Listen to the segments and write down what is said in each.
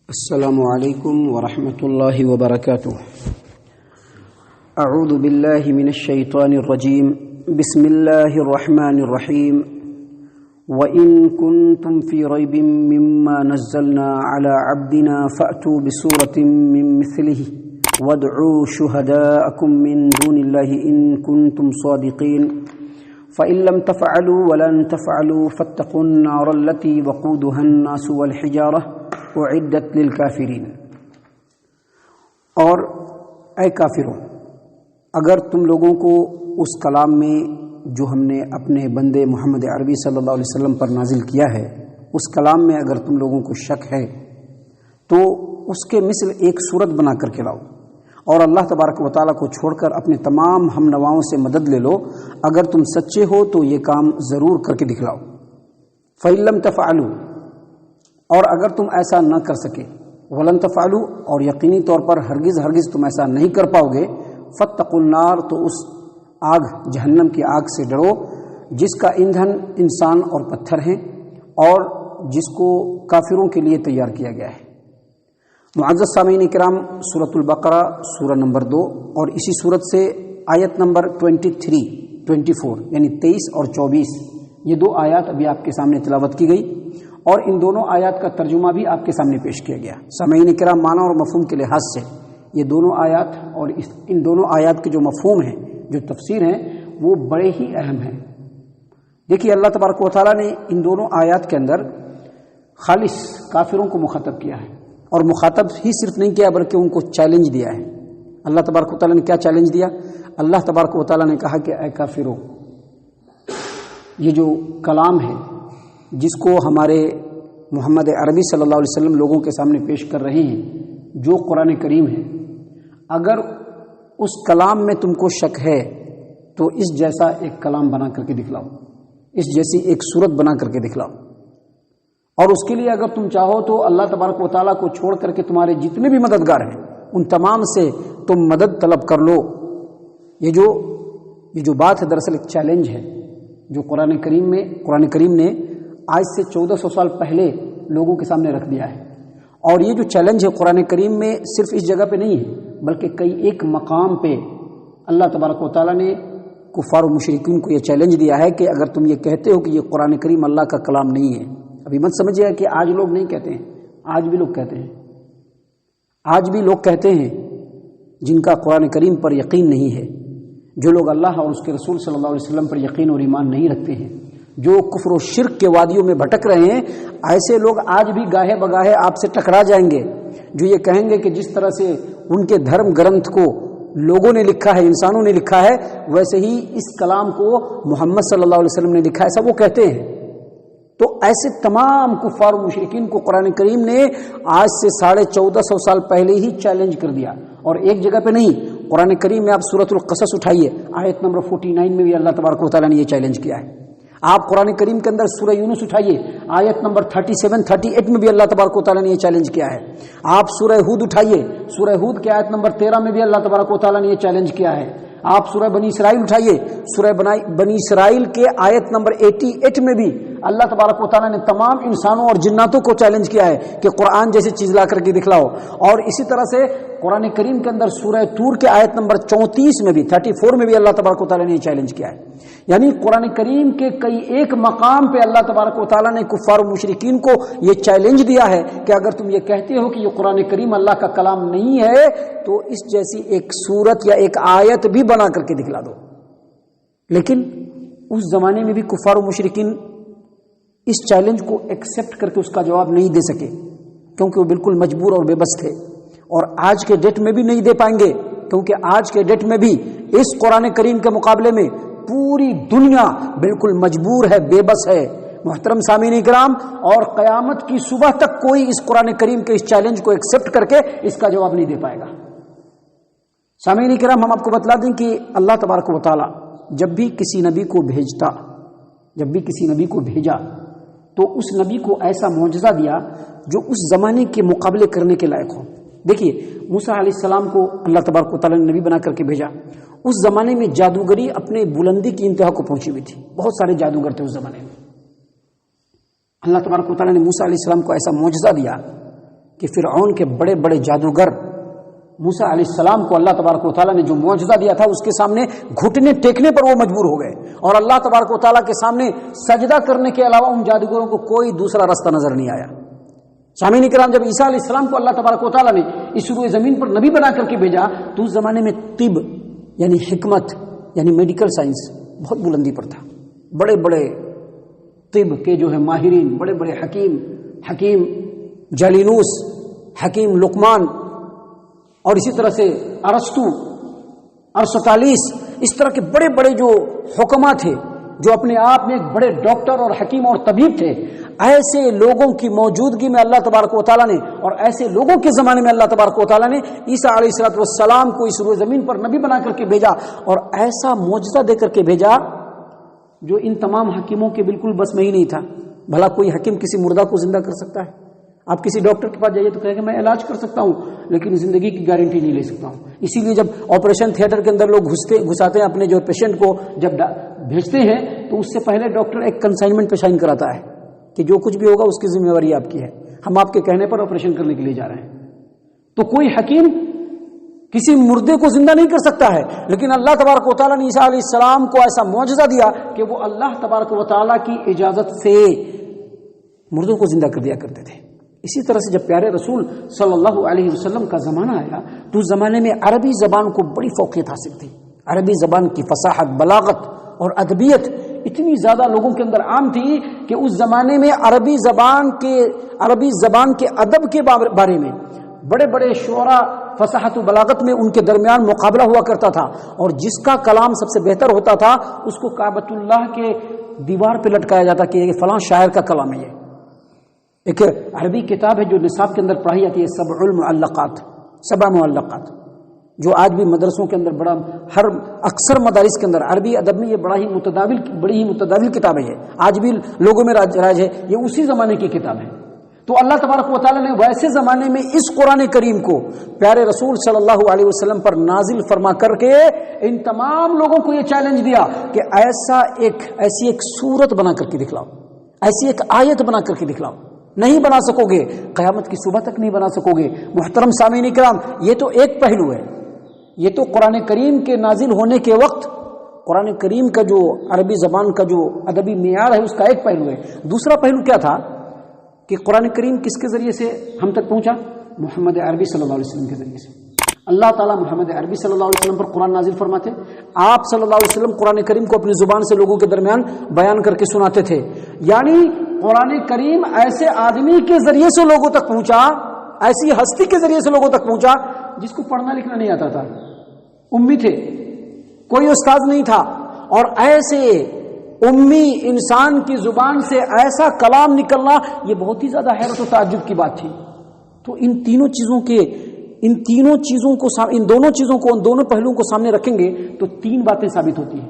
السلام علیکم ورحمۃ اللہ وبرکاتہ۔ اعوذ باللہ من الشیطان الرجیم، بسم اللہ الرحمن الرحیم۔ وَإِن كُنتم فِي رَيْبٍ مِّمَّا نَزَّلْنَا عَلَى عَبْدِنَا فَأْتُوا بِسُورَةٍ مِّن مِّثْلِهِ وَادْعُوا شُهَدَاءَكُم مِّن دُونِ اللَّهِ إِن كُنتم صَادِقِينَ فَإِن لَّمْ تَفْعَلُوا وَلَن تَفْعَلُوا فَاتَّقُوا النَّارَ الَّتِي وَقُودُهَا النَّاسُ وَالْحِجَارَةُ اعدت للکافرین۔ اور اے کافروں، اگر تم لوگوں کو اس کلام میں جو ہم نے اپنے بندے محمد عربی صلی اللہ علیہ وسلم پر نازل کیا ہے، اس کلام میں اگر تم لوگوں کو شک ہے تو اس کے مثل ایک صورت بنا کر کے لاؤ، اور اللہ تبارک و تعالیٰ کو چھوڑ کر اپنے تمام ہم نواؤں سے مدد لے لو۔ اگر تم سچے ہو تو یہ کام ضرور کر کے دکھلاؤ۔ فَإِن لَّمْ تَفْعَلُوا، اور اگر تم ایسا نہ کر سکے، وَلَن تَفْعَلُوا، اور یقینی طور پر ہرگز تم ایسا نہیں کر پاؤ گے، فَاتَّقُوا النَّارَ، تو اس آگ، جہنم کی آگ سے ڈرو، جس کا ایندھن انسان اور پتھر ہیں، اور جس کو کافروں کے لیے تیار کیا گیا ہے۔ معزز سامعین کرام، سورۃ البقرہ سورہ نمبر 2 اور اسی سورت سے آیت نمبر 24 یعنی 23 اور 24، یہ دو آیات ابھی آپ کے سامنے تلاوت کی گئی، اور ان دونوں آیات کا ترجمہ بھی آپ کے سامنے پیش کیا گیا۔ سامعین کرام، معنی اور مفہوم کے لحاظ سے یہ دونوں آیات اور ان دونوں آیات کے جو مفہوم ہیں، جو تفسیر ہیں، وہ بڑے ہی اہم ہیں۔ دیکھیے، اللہ تبارک و تعالیٰ نے ان دونوں آیات کے اندر خالص کافروں کو مخاطب کیا ہے، اور مخاطب ہی صرف نہیں کیا بلکہ ان کو چیلنج دیا ہے۔ اللہ تبارک و تعالیٰ نے کیا چیلنج دیا؟ اللہ تبارک و تعالیٰ نے کہا کہ اے کافروں، یہ جو کلام ہے جس کو ہمارے محمد عربی صلی اللہ علیہ وسلم لوگوں کے سامنے پیش کر رہے ہیں، جو قرآن کریم ہے، اگر اس کلام میں تم کو شک ہے تو اس جیسا ایک کلام بنا کر کے دکھلاؤ، اس جیسی ایک صورت بنا کر کے دکھلاؤ، اور اس کے لیے اگر تم چاہو تو اللہ تبارک و تعالیٰ کو چھوڑ کر کے تمہارے جتنے بھی مددگار ہیں ان تمام سے تم مدد طلب کر لو۔ یہ جو بات ہے دراصل ایک چیلنج ہے جو قرآن کریم نے آج سے 1400 سال پہلے لوگوں کے سامنے رکھ دیا ہے، اور یہ جو چیلنج ہے قرآن کریم میں صرف اس جگہ پہ نہیں ہے بلکہ کئی ایک مقام پہ اللہ تبارک و تعالیٰ نے کفار و مشرکین کو یہ چیلنج دیا ہے کہ اگر تم یہ کہتے ہو کہ یہ قرآن کریم اللہ کا کلام نہیں ہے، ابھی مت سمجھیے کہ آج لوگ نہیں کہتے ہیں، آج بھی لوگ کہتے ہیں، آج بھی لوگ کہتے ہیں جن کا قرآن کریم پر یقین نہیں ہے، جو لوگ اللہ اور اس کے رسول صلی اللہ علیہ وسلم پر یقین اور ایمان نہیں رکھتے ہیں، جو کفر و شرک کے وادیوں میں بھٹک رہے ہیں، ایسے لوگ آج بھی گاہے بگاہے آپ سے ٹکرا جائیں گے، جو یہ کہیں گے کہ جس طرح سے ان کے دھرم گرنتھ کو لوگوں نے لکھا ہے، انسانوں نے لکھا ہے، ویسے ہی اس کلام کو محمد صلی اللہ علیہ وسلم نے لکھا ہے، ایسا وہ کہتے ہیں۔ تو ایسے تمام کفار و مشرکین کو قرآن کریم نے آج سے 1450 سال پہلے ہی چیلنج کر دیا، اور ایک جگہ پہ نہیں، قرآن کریم میں آپ سورۃ القصص اٹھائیے، آیت نمبر 49 میں بھی اللہ تبارک و تعالیٰ نے یہ چیلنج کیا ہے۔ آپ قرآن کریم کے اندر سورہ یونس اٹھائیے، آیت نمبر 37-38 میں بھی اللہ تبارک و تعالیٰ نے یہ چیلنج کیا ہے۔ آپ سورہ ہود اٹھائیے، سورہ ہود کے آیت نمبر 13 میں بھی اللہ تبارک و تعالیٰ نے یہ چیلنج کیا ہے۔ آپ سورہ بنی اسرائیل اٹھائیے، سورہ بنی اسرائیل کے آیت نمبر 88 میں بھی اللہ تبارک و تعالیٰ نے تمام انسانوں اور جناتوں کو چیلنج کیا ہے کہ قرآن جیسی چیز لا کر کے دکھلاؤ۔ اور اسی طرح سے قرآن کریم کے اندر سورہ طور کے آیت نمبر 34 میں بھی 34 میں بھی اللہ تبارک و تعالیٰ نے یہ چیلنج کیا ہے۔ یعنی قرآن کریم کے کئی ایک مقام پہ اللہ تبارک و تعالیٰ نے کفار و مشرکین کو یہ چیلنج دیا ہے کہ اگر تم یہ کہتے ہو کہ یہ قرآن کریم اللہ کا کلام نہیں ہے تو اس جیسی ایک صورت یا ایک آیت بھی بنا کر کے دکھلا دو۔ لیکن اس زمانے میں بھی کفار و مشرکین اس چیلنج کو ایکسپٹ کر کے اس کا جواب نہیں دے سکے، کیونکہ وہ بالکل مجبور اور بے بس تھے، اور آج کے ڈیٹ میں بھی نہیں دے پائیں گے، کیونکہ آج کے ڈیٹ میں بھی اس قرآن کریم کے مقابلے میں پوری دنیا بالکل مجبور ہے، بے بس ہے۔ محترم سامعین کرام، اور قیامت کی صبح تک کوئی اس قرآن کریم کے اس چیلنج کو ایکسپٹ کر کے اس کا جواب نہیں دے پائے گا۔ سامعین کرام، ہم آپ کو بتلا دیں کہ اللہ تبارک و تعالیٰ جب بھی کسی نبی کو بھیجا تو اس نبی کو ایسا معجزہ دیا جو اس زمانے کے مقابلے کرنے کے لائق ہو۔ دیکھیے، موسیٰ علیہ السلام کو اللہ تبارک و تعالیٰ نے نبی بنا کر کے بھیجا۔ اس زمانے میں جادوگری اپنے بلندی کی انتہا کو پہنچی ہوئی تھی، بہت سارے جادوگر تھے اس زمانے میں۔ اللہ تبارک و تعالیٰ نے موسیٰ علیہ السلام کو ایسا معجزہ دیا کہ فرعون کے بڑے بڑے جادوگر موسیٰ علیہ السلام کو اللہ تبارک و تعالیٰ نے جو معجزہ دیا تھا اس کے سامنے گھٹنے ٹیکنے پر وہ مجبور ہو گئے، اور اللہ تبارک و تعالیٰ کے سامنے سجدہ کرنے کے علاوہ ان جادوگروں کو کوئی دوسرا راستہ نظر نہیں آیا۔ سامعین کرام، جب عیسیٰ علیہ السلام کو اللہ تبارک و تعالیٰ نے اس روئے زمین پر نبی بنا کر کے بھیجا تو اس زمانے میں طب یعنی حکمت یعنی میڈیکل سائنس بہت بلندی پر تھا۔ بڑے بڑے طب کے جو ہے ماہرین، بڑے بڑے حکیم جالینوس، حکیم لقمان، اور اسی طرح سے ارسطو، ارسطالیس، اس طرح کے بڑے بڑے جو حکما تھے جو اپنے آپ میں ایک بڑے ڈاکٹر اور حکیم اور طبیب تھے، ایسے لوگوں کی موجودگی میں اللہ تبارک و تعالیٰ نے، اور ایسے لوگوں کے زمانے میں اللہ تبارک و تعالیٰ نے عیسیٰ علیہ السلام کو اس روئے زمین پر نبی بنا کر کے بھیجا، اور ایسا معجزہ دے کر کے بھیجا جو ان تمام حکیموں کے بالکل بس میں ہی نہیں تھا۔ بھلا کوئی حکیم کسی مردہ کو زندہ کر سکتا ہے؟ آپ کسی ڈاکٹر کے پاس جائیے تو کہے کہ میں علاج کر سکتا ہوں لیکن زندگی کی گارنٹی نہیں لے سکتا ہوں۔ اسی لیے جب آپریشن تھیٹر کے اندر لوگ گھساتے ہیں اپنے جو پیشنٹ کو جب بھیجتے ہیں تو اس سے پہلے ڈاکٹر ایک کنسائنمنٹ پہ سائن کراتا ہے کہ جو کچھ بھی ہوگا اس کی ذمہ داری آپ کی ہے، ہم آپ کے کہنے پر آپریشن کرنے کے لیے جا رہے ہیں۔ تو کوئی حکیم کسی مردے کو زندہ نہیں کر سکتا ہے، لیکن اللہ تبارک و تعالیٰ نے عیسیٰ علیہ السلام کو ایسا معجزہ دیا کہ وہ اللہ تبارک و تعالیٰ کی اجازت سے مردوں کو زندہ کر دیا کرتے تھے۔ اسی طرح سے جب پیارے رسول صلی اللہ علیہ وسلم کا زمانہ آیا تو اس زمانے میں عربی زبان کو بڑی فوقیت حاصل تھی۔ عربی زبان کی فصاحت، بلاغت اور ادبیت اتنی زیادہ لوگوں کے اندر عام تھی کہ اس زمانے میں عربی زبان کے ادب کے بارے میں بڑے بڑے شعراء فصاحت و بلاغت میں ان کے درمیان مقابلہ ہوا کرتا تھا، اور جس کا کلام سب سے بہتر ہوتا تھا اس کو کعبۃ اللہ کے دیوار پہ لٹکایا جاتا کہ یہ فلاں شاعر کا کلام ہے۔ یہ ایک عربی کتاب ہے جو نصاب کے اندر پڑھائی جاتی ہے، سبع معلقات، جو آج بھی مدرسوں کے اندر اکثر مدارس کے اندر عربی ادب میں یہ بڑی ہی متداول کتاب ہے، آج بھی لوگوں میں راج ہے، یہ اسی زمانے کی کتاب ہے۔ تو اللہ تبارک و تعالیٰ نے ویسے زمانے میں اس قرآن کریم کو پیارے رسول صلی اللہ علیہ وسلم پر نازل فرما کر کے ان تمام لوگوں کو یہ چیلنج دیا کہ ایسی ایک صورت بنا کر کے دکھلاؤ، ایسی ایک آیت بنا کر کے دکھلاؤ۔ نہیں بنا سکو گے، قیامت کی صبح تک نہیں بنا سکو گے۔ محترم سامعین کرام، یہ تو ایک پہلو ہے، یہ تو قرآن کریم کے نازل ہونے کے وقت قرآن کریم کا جو عربی زبان کا جو ادبی معیار ہے اس کا ایک پہلو ہے۔ دوسرا پہلو کیا تھا کہ قرآن کریم کس کے ذریعے سے ہم تک پہنچا؟ محمد عربی صلی اللہ علیہ وسلم کے ذریعے سے۔ اللہ تعالیٰ محمد عربی صلی اللہ علیہ وسلم پر قرآن نازل فرماتے، آپ صلی اللہ علیہ وسلم قرآن کریم کو اپنی زبان سے لوگوں کے درمیان بیان کر کے سناتے تھے۔ یعنی قرآن کریم ایسے آدمی کے ذریعے سے لوگوں تک پہنچا، ایسی ہستی کے ذریعے سے لوگوں تک پہنچا جس کو پڑھنا لکھنا نہیں آتا تھا، امی تھے، کوئی استاد نہیں تھا، اور ایسے امی انسان کی زبان سے ایسا کلام نکلنا یہ بہت ہی زیادہ حیرت و تعجب کی بات تھی۔ تو ان دونوں پہلوؤں کو سامنے رکھیں گے تو تین باتیں ثابت ہوتی ہیں۔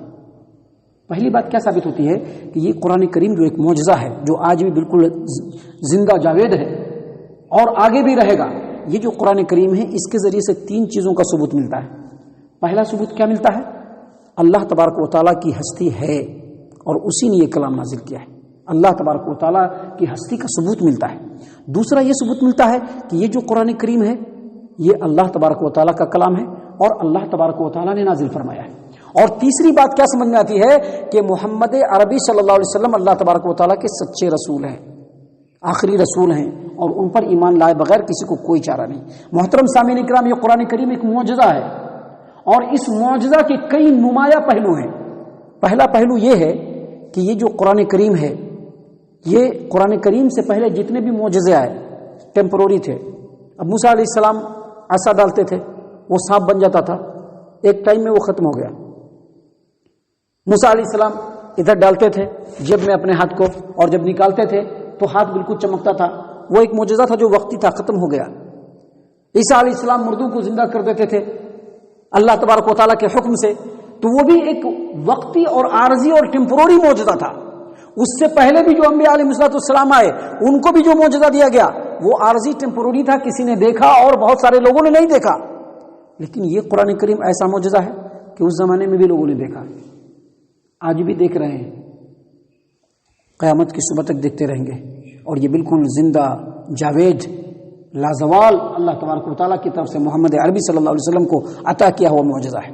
پہلی بات کیا ثابت ہوتی ہے کہ یہ قرآن کریم جو ایک معجزہ ہے، جو آج بھی بالکل زندہ جاوید ہے اور آگے بھی رہے گا، یہ جو قرآن کریم ہے اس کے ذریعے سے تین چیزوں کا ثبوت ملتا ہے۔ پہلا ثبوت کیا ملتا ہے؟ اللہ تبارک و تعالیٰ کی ہستی ہے اور اسی نے یہ کلام نازل کیا ہے۔ اللہ تبارک و تعالیٰ کی ہستی کا ثبوت ملتا ہے۔ دوسرا یہ ثبوت ملتا ہے کہ یہ جو قرآن کریم ہے یہ اللہ تبارک و تعالیٰ کا کلام ہے اور اللہ تبارک و تعالیٰ نے نازل فرمایا ہے۔ اور تیسری بات کیا سمجھ میں آتی ہے کہ محمد عربی صلی اللہ علیہ وسلم اللہ تبارک و تعالیٰ کے سچے رسول ہیں، آخری رسول ہیں، اور ان پر ایمان لائے بغیر کسی کو کوئی چارہ نہیں۔ محترم سامعین کرام، یہ قرآن کریم ایک معجزہ ہے اور اس معجزہ کے کئی نمایاں پہلو ہیں۔ پہلا پہلو یہ ہے کہ یہ جو قرآن کریم ہے یہ قرآن کریم سے پہلے جتنے بھی معجزے آئے ٹیمپروری تھے۔ اب موسیٰ علیہ السلام عصا ڈالتے تھے، وہ سانپ بن جاتا تھا، ایک ٹائم میں وہ ختم ہو گیا۔ موسیٰ علیہ السلام ادھر ڈالتے تھے جیب میں اپنے ہاتھ کو، اور جب نکالتے تھے تو ہاتھ بالکل چمکتا تھا، وہ ایک معجزہ تھا جو وقتی تھا، ختم ہو گیا۔ عیسیٰ علیہ السلام مردوں کو زندہ کر دیتے تھے اللہ تبارک و تعالیٰ کے حکم سے، تو وہ بھی ایک وقتی اور عارضی اور ٹیمپروری معجزہ تھا۔ اس سے پہلے بھی جو انبیاء علیہ السلام آئے ان کو بھی جو معجزہ دیا گیا وہ عارضی ٹیمپروری تھا، کسی نے دیکھا اور بہت سارے لوگوں نے نہیں دیکھا۔ لیکن یہ قرآن کریم ایسا معجزہ ہے کہ اس زمانے میں بھی لوگوں نے دیکھا، آج بھی دیکھ رہے ہیں، قیامت کی صبح تک دیکھتے رہیں گے، اور یہ بالکل زندہ جاوید لازوال اللہ تبارک و تعالیٰ کی طرف سے محمد عربی صلی اللہ علیہ وسلم کو عطا کیا ہوا معجزہ ہے۔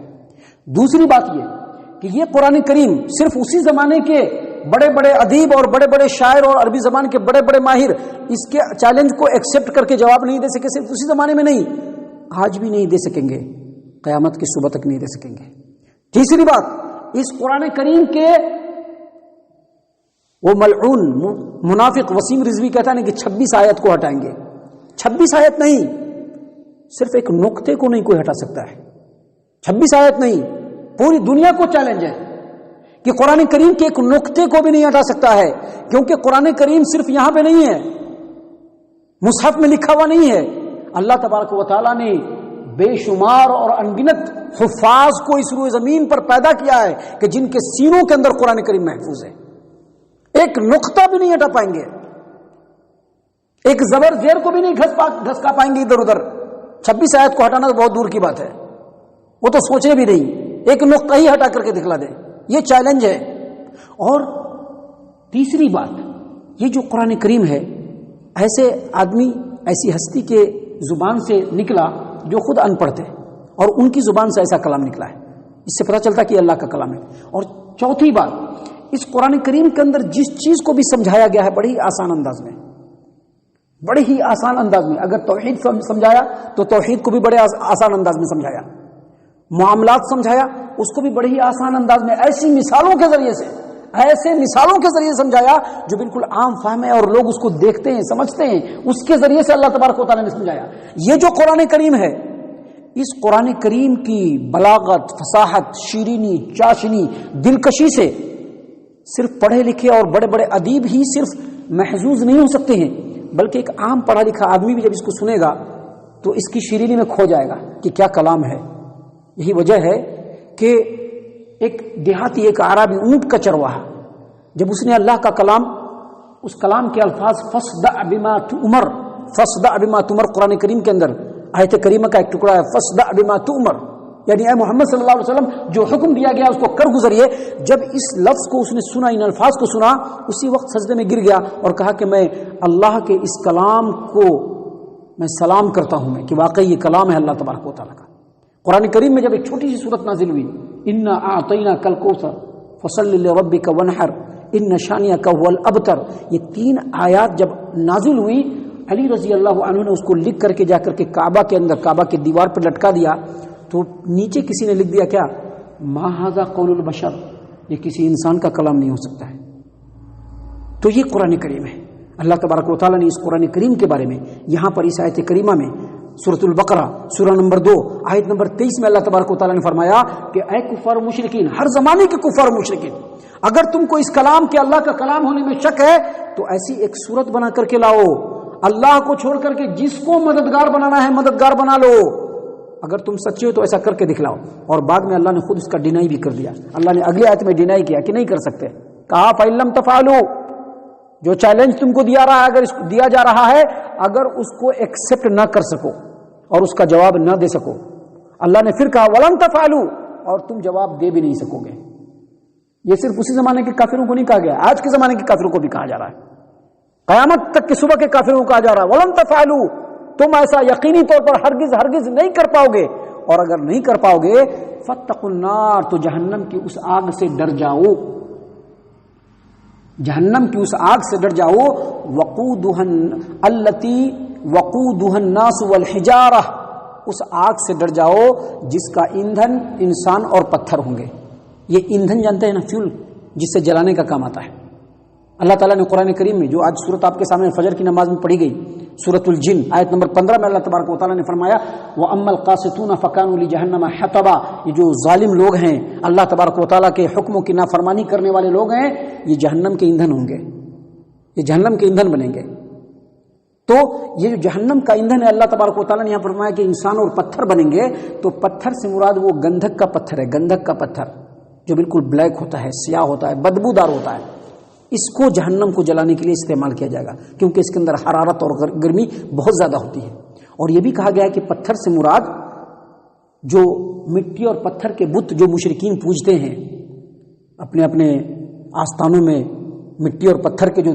دوسری بات یہ کہ یہ قرآن کریم صرف اسی زمانے کے بڑے بڑے ادیب اور بڑے بڑے شاعر اور عربی زبان کے بڑے بڑے ماہر اس کے چیلنج کو ایکسیپٹ کر کے جواب نہیں دے سکے، صرف اسی زمانے میں نہیں، آج بھی نہیں دے سکیں گے، قیامت کی صبح تک نہیں دے سکیں گے۔ تیسری بات، اس قرآن کریم کے وہ ملعون منافق وسیم رضوی کہتا ہے کہ 26 آیت کو ہٹائیں گے۔ 26 آیت نہیں، صرف ایک نقطے کو نہیں کوئی ہٹا سکتا ہے۔ 26 آیت نہیں، پوری دنیا کو چیلنج ہے کہ قرآن کریم کے ایک نقطے کو بھی نہیں ہٹا سکتا ہے، کیونکہ قرآن کریم صرف یہاں پہ نہیں ہے، مصحف میں لکھا ہوا نہیں ہے۔ اللہ تبارک و تعالیٰ نے بے شمار اور انگنت حفاظ کو اس روئے زمین پر پیدا کیا ہے کہ جن کے سینوں کے اندر قرآن کریم محفوظ ہے، ایک نقطہ بھی نہیں ہٹا پائیں گے، ایک زبر زیر کو بھی نہیں گھسکا پائیں گے ادھر ادھر۔ 26 آیت کو ہٹانا تو بہت دور کی بات ہے، وہ تو سوچے بھی نہیں، ایک نقطہ ہی ہٹا کر کے دکھلا دیں، یہ چیلنج ہے۔ اور تیسری بات، یہ جو قرآن کریم ہے ایسے آدمی ایسی ہستی کے زبان سے نکلا جو خود ان پڑھ تھے اور ان کی زبان سے ایسا کلام نکلا ہے، اس سے پتہ چلتا کہ اللہ کا کلام ہے۔ اور چوتھی بات، اس قرآن کریم کے اندر جس چیز کو بھی سمجھایا گیا ہے بڑی ہی آسان انداز میں، بڑے ہی آسان انداز میں، اگر توحید سمجھایا تو توحید کو بھی بڑے آسان انداز میں سمجھایا، معاملات سمجھایا اس کو بھی بڑے ہی آسان انداز میں، ایسی مثالوں کے ذریعے سے، ایسے مثالوں کے ذریعے سمجھایا جو بالکل عام فہم ہے اور لوگ اس کو دیکھتے ہیں سمجھتے ہیں، اس کے ذریعے سے اللہ تبارک و تعالیٰ نے سمجھایا۔ یہ جو قرآن کریم ہے، اس قرآن کریم کی بلاغت، فصاحت، شیرینی، چاشنی، دلکشی سے صرف پڑھے لکھے اور بڑے بڑے ادیب ہی صرف محظوظ نہیں ہو سکتے ہیں، بلکہ ایک عام پڑھا لکھا آدمی بھی جب اس کو سنے گا تو اس کی شیرینی میں کھو جائے گا کہ کیا کلام ہے۔ یہی وجہ ہے کہ ایک دیہاتی، ایک عربی اونٹ کا چرواہا، جب اس نے اللہ کا کلام، اس کلام کے الفاظ فصدع بما تؤمر، فصدع بما تؤمر قرآن کریم کے اندر آیت کریمہ کا ایک ٹکڑا ہے، فصدع بما تؤمر، یعنی اے محمد صلی اللہ علیہ وسلم جو حکم دیا گیا اس کو کر گزریے۔ جب اس لفظ کو اس نے سنا، ان الفاظ کو سنا، اسی وقت سجدے میں گر گیا اور کہا کہ میں اللہ کے اس کلام کو میں سلام کرتا ہوں، میں کہ واقعی یہ کلام ہے اللہ تبارک و تعالیٰ کا۔ قرآن کریم میں جب ایک چھوٹی سی صورت نازل ہوئی، انا اعطیناک الکوثر فصلی لربک وانحر ان شانئک هو الابتر، یہ 3 آیات جب نازل ہوئی، علی رضی اللہ عنہ نے اس کو لکھ کر کے جا کر کے کعبہ کے اندر، کعبہ کی دیوار پر لٹکا دیا، تو نیچے کسی نے لکھ دیا کیا، ما ھذا قول البشر، یہ کسی انسان کا کلام نہیں ہو سکتا ہے۔ تو یہ قرآن کریم ہے۔ اللہ تبارک و تعالیٰ نے اس قرآن کریم کے بارے میں یہاں پر اس آیت کریمہ میں سورۃ البقرہ سورہ نمبر 2 آیت نمبر 23 میں اللہ تبارک و تعالیٰ نے فرمایا کہ اے کفار و مشرکین، ہر زمانے کے کفار و مشرکین، اگر تم کو اس کلام کے اللہ کا کلام ہونے میں شک ہے تو ایسی ایک صورت بنا کر کے لاؤ، اللہ کو چھوڑ کر کے جس کو مددگار بنانا ہے مددگار بنا لو، اگر تم سچے ہو تو ایسا کر کے دکھلاؤ۔ اور بعد میں اللہ نے خود اس کا ڈینائی بھی کر دیا، اللہ نے اگلی آیت میں ڈینائی کیا کہ نہیں کر سکتے، کہا فَإِن لَمْ تَفْعَلُوا، جو چیلنج تم کو دیا رہا ہے، اگر اس کو دیا جا رہا ہے، اگر اس کو ایکسپٹ نہ کر سکو اور اس کا جواب نہ دے سکو، اللہ نے پھر کہا وَلَن تَفْعَلُوا، اور تم جواب دے بھی نہیں سکو گے۔ یہ صرف اسی زمانے کے کافروں کو نہیں کہا گیا، آج کے زمانے کے کافروں کو بھی کہا جا رہا ہے، قیامت تک کے صبح کے کافروں کو کہا جا رہا ہے وَلَن تَفْعَلُوا، تم ایسا یقینی طور پر ہرگز نہیں کر پاؤ گے، اور اگر نہیں کر پاؤ گے فَاتَّقُوا النَّارَ، تو جہنم کی اس آگ سے ڈر جاؤ، جہنم کی اس آگ سے ڈر جاؤ، وقودها الناس والحجارہ، اس آگ سے ڈر جاؤ جس کا ایندھن انسان اور پتھر ہوں گے۔ یہ ایندھن جانتے ہیں نا، فیول، جس سے جلانے کا کام آتا ہے۔ اللہ تعالیٰ نے قرآن کریم میں جو آج صورت آپ کے سامنے فجر کی نماز میں پڑھی گئی، سورۃ الجن آیت نمبر 15 میں اللہ تبارک و تعالیٰ نے فرمایا وَأَمَّا الْقَاسِطُونَ فَكَانُوا لِجَهَنَّمَ حَطَبًا، یہ جو ظالم لوگ ہیں، اللہ تبارک و تعالیٰ کے حکموں کی نافرمانی کرنے والے لوگ ہیں، یہ جہنم کے ایندھن ہوں گے، یہ جہنم کے ایندھن بنیں گے۔ تو یہ جو جہنم کا ایندھن ہے، اللہ تبارک و تعالیٰ نے یہاں فرمایا کہ انسان اور پتھر بنیں گے، تو پتھر سے مراد وہ گندھک کا پتھر ہے، گندھک کا پتھر جو بالکل بلیک ہوتا ہے، سیاہ ہوتا ہے، بدبودار ہوتا ہے، اس کو جہنم کو جلانے کے لیے استعمال کیا جائے گا، کیونکہ اس کے اندر حرارت اور گرمی بہت زیادہ ہوتی ہے۔ اور یہ بھی کہا گیا ہے کہ پتھر سے مراد جو مٹی اور پتھر کے بت جو مشرکین پوجتے ہیں اپنے اپنے آستانوں میں، مٹی اور پتھر کے جو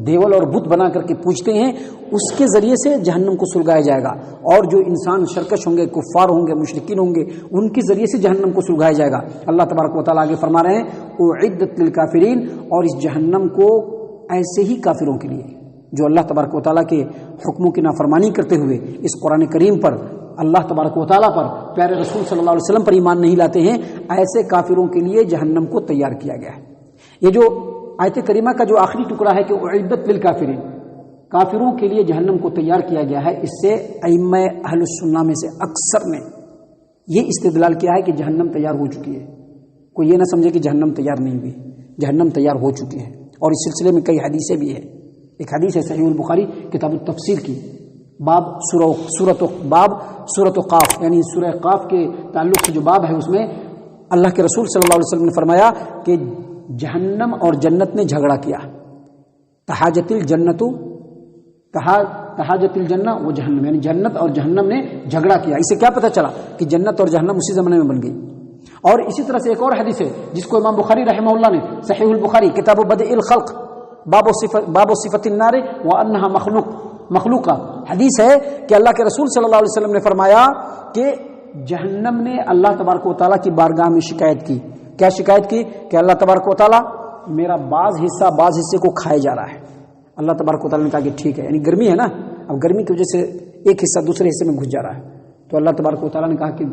دیول اور بت بنا کر کے پوجتے ہیں اس کے ذریعے سے جہنم کو سلگایا جائے گا، اور جو انسان شرکش ہوں گے، کفار ہوں گے، مشرکین ہوں گے، ان کے ذریعے سے جہنم کو سلگایا جائے گا۔ اللہ تبارک و تعالیٰ آگے فرما رہے ہیں اعدت للکافرین، اور اس جہنم کو ایسے ہی کافروں کے لیے جو اللہ تبارک و تعالیٰ کے حکموں کی نافرمانی کرتے ہوئے اس قرآن کریم پر، اللہ تبارک و تعالیٰ پر، پیارے رسول صلی اللہ علیہ وسلم پر ایمان نہیں لاتے ہیں، ایسے کافروں کے لیے جہنم کو تیار کیا گیا ہے۔ یہ جو آیت کریمہ کا جو آخری ٹکڑا ہے کہ اعدت للکافرین، کافروں کے لیے جہنم کو تیار کیا گیا ہے، اس سے ائمہ اہل السنہ میں سے اکثر نے یہ استدلال کیا ہے کہ جہنم تیار ہو چکی ہے۔ کوئی یہ نہ سمجھے کہ جہنم تیار نہیں ہوئی، جہنم تیار ہو چکی ہے، اور اس سلسلے میں کئی حدیثیں بھی ہیں۔ ایک حدیث ہے صحیح البخاری کتاب التفسیر کی، باب سورۃ قاف، یعنی سورہ قاف کے تعلق سے جو باب ہے، اس میں اللہ کے رسول صلی اللہ علیہ وسلم نے فرمایا کہ جہنم اور جنت نے جھگڑا کیا، تحاجت الجنہ و جہنم، یعنی جنت اور جہنم نے جھگڑا کیا۔ اسے کیا پتہ چلا کہ جنت اور جہنم اسی زمانے میں بن گئی۔ اور اسی طرح سے ایک اور حدیث ہے جس کو امام بخاری رحمہ اللہ نے صحیح البخاری کتاب بدء الخلق باب صفت النار وانها مخلوقہ حدیث ہے کہ اللہ کے رسول صلی اللہ علیہ وسلم نے فرمایا کہ جہنم نے اللہ تبارک و تعالیٰ کی بارگاہ میں شکایت کی۔ کیا شکایت کی؟ کہ اللہ تبارک و تعالیٰ میرا بعض حصے کو کھائے جا رہا ہے۔ اللہ تبارک و تعالیٰ نے کہا کہ ٹھیک ہے، یعنی گرمی ہے نا، اب گرمی کی وجہ سے ایک حصہ دوسرے حصے میں گھس جا رہا ہے، تو اللہ تبارک و تعالیٰ نے کہا کہ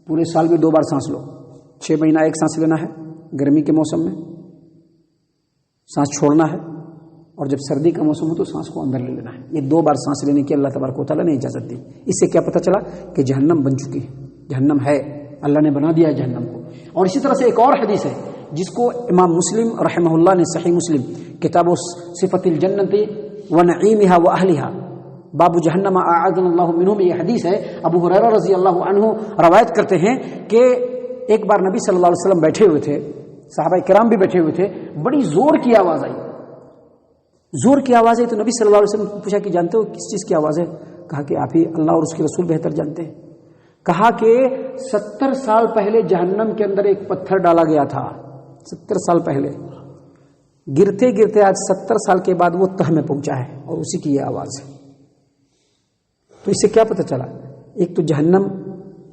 پورے سال میں 2 بار سانس لو، 6 مہینہ ایک سانس لینا ہے گرمی کے موسم میں، سانس چھوڑنا ہے، اور جب سردی کا موسم ہو تو سانس کو اندر لے لینا ہے۔ یہ 2 بار سانس لینے کی اللہ تبارک و تعالیٰ نے اجازت دی۔ اس سے کیا پتہ چلا کہ جہنم بن چکی ہے، جہنم ہے، اللہ نے بنا دیا ہے جہنم کو۔ اور اسی طرح سے ایک اور حدیث ہے جس کو امام مسلم رحمہ اللہ نے صحیح مسلم کتاب صفت الجنت ونعیمها واہلها باب جہنم اعاذنا اللہ منہ میں یہ حدیث ہے۔ ابو ہریرہ رضی اللہ عنہ روایت کرتے ہیں کہ ایک بار نبی صلی اللہ علیہ وسلم بیٹھے ہوئے تھے، صحابہ کرام بھی بیٹھے ہوئے تھے، بڑی زور کی آواز آئی، تو نبی صلی اللہ علیہ وسلم نے پوچھا کہ جانتے ہو کس چیز کی آواز ہے؟ کہا کہ آپ ہی اللہ اور اس کے رسول بہتر جانتے ہیں۔ کہا کہ 70 سال پہلے جہنم کے اندر ایک پتھر ڈالا گیا تھا، 70 سال پہلے، گرتے گرتے آج 70 سال کے بعد وہ تہ میں پہنچا ہے، اور اسی کی یہ آواز ہے۔ تو اس سے کیا پتہ چلا؟ ایک تو جہنم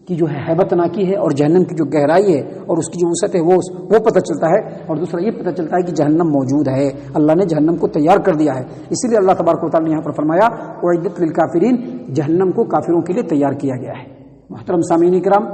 کی جو ہے ہیبت ناکی ہے، اور جہنم کی جو گہرائی ہے اور اس کی جو وسعت ہے وہ پتہ چلتا ہے، اور دوسرا یہ پتہ چلتا ہے کہ جہنم موجود ہے، اللہ نے جہنم کو تیار کر دیا ہے۔ اسی لیے اللہ تبارک و تعالیٰ نے یہاں پر فرمایا اعدت للکافرین، جہنم کو کافروں کے لیے تیار کیا گیا ہے۔ محترم سامعین کرام،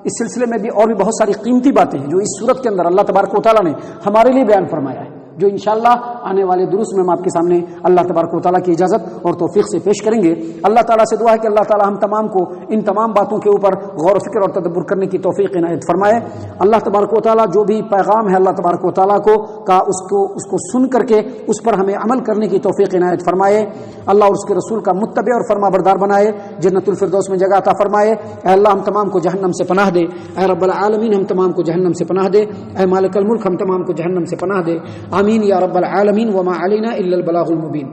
اس سلسلے میں بھی اور بھی بہت ساری قیمتی باتیں ہیں جو اس صورت کے اندر اللہ تبارک و تعالیٰ نے ہمارے لیے بیان فرمایا ہے، جو انشاءاللہ آنے والے دروس میں ہم آپ کے سامنے اللہ تبارک و تعالیٰ کی اجازت اور توفیق سے پیش کریں گے۔ اللہ تعالیٰ سے دعا ہے کہ اللہ تعالیٰ ہم تمام کو ان تمام باتوں کے اوپر غور و فکر اور تدبر کرنے کی توفیق عنایت فرمائے۔ اللہ تبارک و تعالیٰ جو بھی پیغام ہے اللہ تبارک و تعالیٰ کا اس کو سن کر کے اس پر ہمیں عمل کرنے کی توفیق عنایت فرمائے۔ اللہ اور اس کے رسول کا متبع اور فرما بردار بنائے، جنت الفردوس میں جگہ عطا فرمائے۔ اے اللہ ہم تمام کو جہنم سے پناہ دے، اے رب العالمین ہم تمام کو جہنم سے پناہ دے، اے مالک الملک ہم تمام کو جہنم سے پناہ دے، آمین یا رب العالمین۔ وما علینا الا البلاغ المبین۔